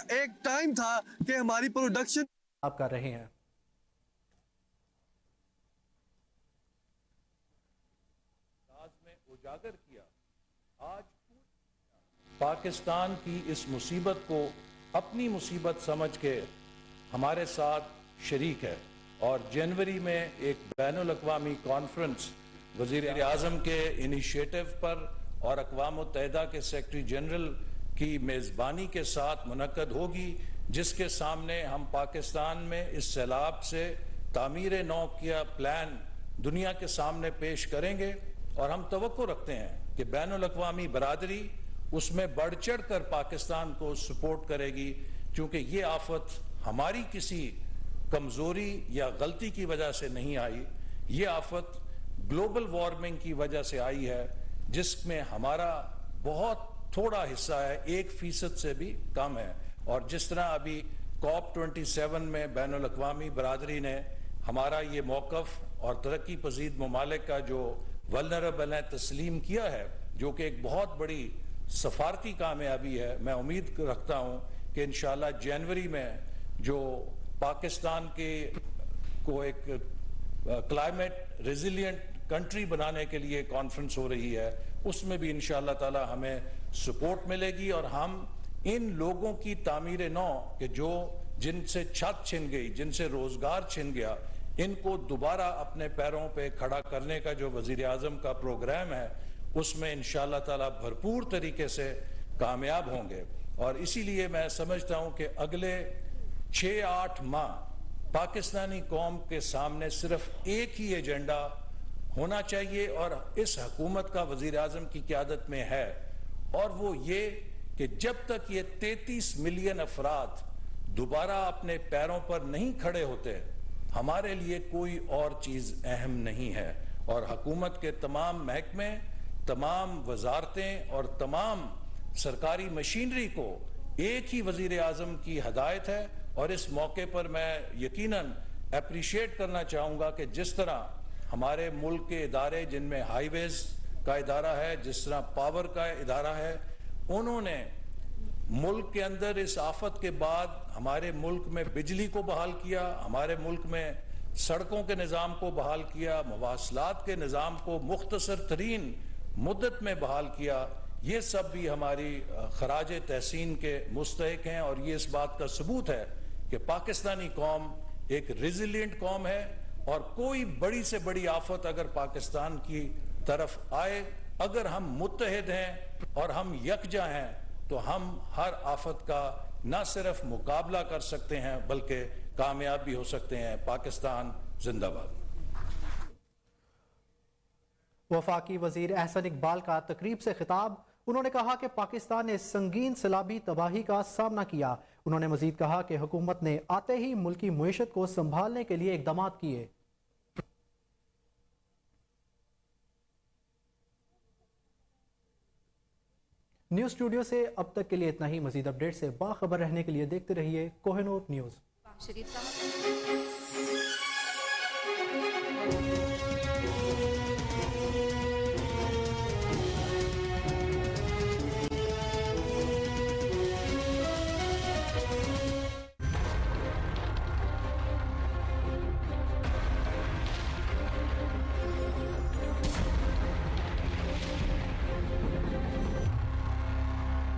ایک ٹائم تھا کہ ہماری پروڈکشن آپ کر رہے ہیں. میں اجاگر کیا. آج پاکستان کی اس مصیبت کو اپنی مصیبت سمجھ کے ہمارے ساتھ شریک ہے اور جنوری میں ایک بین الاقوامی کانفرنس وزیر اعظم کے انیشیٹو پر اور اقوام متحدہ کے سیکرٹری جنرل کی میزبانی کے ساتھ منعقد ہوگی، جس کے سامنے ہم پاکستان میں اس سیلاب سے تعمیر نو کا پلان دنیا کے سامنے پیش کریں گے اور ہم توقع رکھتے ہیں کہ بین الاقوامی برادری اس میں بڑھ چڑھ کر پاکستان کو سپورٹ کرے گی، چونکہ یہ آفت ہماری کسی کمزوری یا غلطی کی وجہ سے نہیں آئی، یہ آفت گلوبل وارمنگ کی وجہ سے آئی ہے، جس میں ہمارا بہت تھوڑا حصہ ہے، 1% سے بھی کم ہے. اور جس طرح ابھی COP27 میں بین الاقوامی برادری نے ہمارا یہ موقف اور ترقی پذیر ممالک کا جو ولنریبل ہے تسلیم کیا ہے، جو کہ ایک بہت بڑی سفارتی کامیابی ہے. میں امید رکھتا ہوں کہ انشاءاللہ جنوری میں جو پاکستان کے کو ایک کلائمیٹ ریزیلینٹ کنٹری بنانے کے لیے کانفرنس ہو رہی ہے، اس میں بھی انشاءاللہ تعالی ہمیں سپورٹ ملے گی اور ہم ان لوگوں کی تعمیر نو کہ جن سے چھت چھن گئی، جن سے روزگار چھن گیا، ان کو دوبارہ اپنے پیروں پہ کھڑا کرنے کا جو وزیر اعظم کا پروگرام ہے، اس میں انشاءاللہ تعالی بھرپور طریقے سے کامیاب ہوں گے. اور اسی لیے میں سمجھتا ہوں کہ اگلے 6-8 ماہ پاکستانی قوم کے سامنے صرف ایک ہی ایجنڈا ہونا چاہیے اور اس حکومت کا وزیر اعظم کی قیادت میں ہے، اور وہ یہ کہ جب تک یہ 33 ملین افراد دوبارہ اپنے پیروں پر نہیں کھڑے ہوتے، ہمارے لیے کوئی اور چیز اہم نہیں ہے. اور حکومت کے تمام محکمے، تمام وزارتیں اور تمام سرکاری مشینری کو ایک ہی وزیر اعظم کی ہدایت ہے. اور اس موقع پر میں یقیناً اپریشیٹ کرنا چاہوں گا کہ جس طرح ہمارے ملک کے ادارے، جن میں ہائی ویز کا ادارہ ہے، جس طرح پاور کا ادارہ ہے، انہوں نے ملک کے اندر اس آفت کے بعد ہمارے ملک میں بجلی کو بحال کیا، ہمارے ملک میں سڑکوں کے نظام کو بحال کیا، مواصلات کے نظام کو مختصر ترین مدت میں بحال کیا. یہ سب بھی ہماری خراج تحسین کے مستحق ہیں اور یہ اس بات کا ثبوت ہے کہ پاکستانی قوم ایک ریزیلینٹ قوم ہے اور کوئی بڑی سے بڑی آفت اگر پاکستان کی طرف آئے، اگر ہم متحد ہیں اور ہم یکجا ہیں تو ہم ہر آفت کا نہ صرف مقابلہ کر سکتے ہیں بلکہ کامیاب بھی ہو سکتے ہیں. پاکستان زندہ باد. وفاقی وزیر احسن اقبال کا تقریب سے خطاب. انہوں نے کہا کہ پاکستان نے سنگین سیلابی تباہی کا سامنا کیا. انہوں نے مزید کہا کہ حکومت نے آتے ہی ملکی معیشت کو سنبھالنے کے لیے اقدامات کیے. نیوز اسٹوڈیو سے اب تک کے لیے اتنا ہی. مزید اپڈیٹ سے باخبر رہنے کے لیے دیکھتے رہیے کوہ نور نیوز.